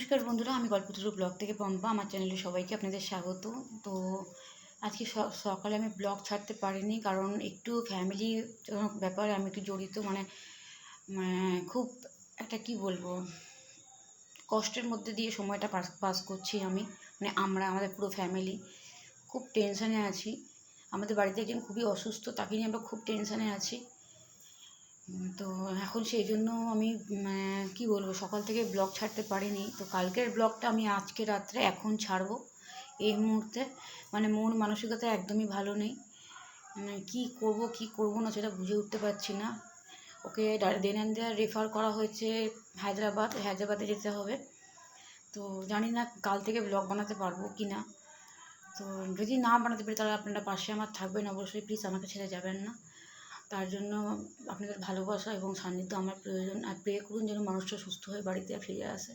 নমস্কার বন্ধুরা, আমি কল্পতরু ব্লগ থেকে পম্পা। আমার চ্যানেলে সবাইকে আপনাদের স্বাগত। তো আজকে সকালে আমি ব্লগ ছাড়তে পারিনি, কারণ একটু ফ্যামিলি ব্যাপারে আমি একটু জড়িত। মানে খুব একটা কি বলবো, কষ্টের মধ্যে দিয়ে সময়টা পাস করছি আমি। আমাদের পুরো ফ্যামিলি খুব টেনশানে আছি। আমাদের বাড়িতে একজন খুবই অসুস্থ, তাকে নিয়ে আমরা খুব টেনশানে আছি। তো এখন সেই জন্য আমি কি বলবো, সকাল থেকে ব্লগ ছাড়তে পারিনি। তো কালকের ব্লগটা আমি আজকে রাত্রে এখন ছাড়বো। এই মুহূর্তে মন মানসিকতা একদমই ভালো নেই। কি করব কি করব না সেটা বুঝে উঠতে পারছি না। ওকে দেন অ্যান্ড দেয়ার রেফার করা হয়েছে হায়দ্রাবাদে যেতে হবে। তো জানি না কাল থেকে ব্লগ বানাতে পারবো কি না। তো যদি না বানাতে পারি তাহলে আপনারা পাশে আমার থাকবেন অবশ্যই, প্লিজ আমাকে ছেড়ে যাবেন না। তার জন্য আপনাদের ভালোবাসা এবং সান্নিধ্য আমার প্রয়োজন। আর প্রে করুন যেন মানুষটা সুস্থ হয়ে বাড়িতে ফিরে আসে।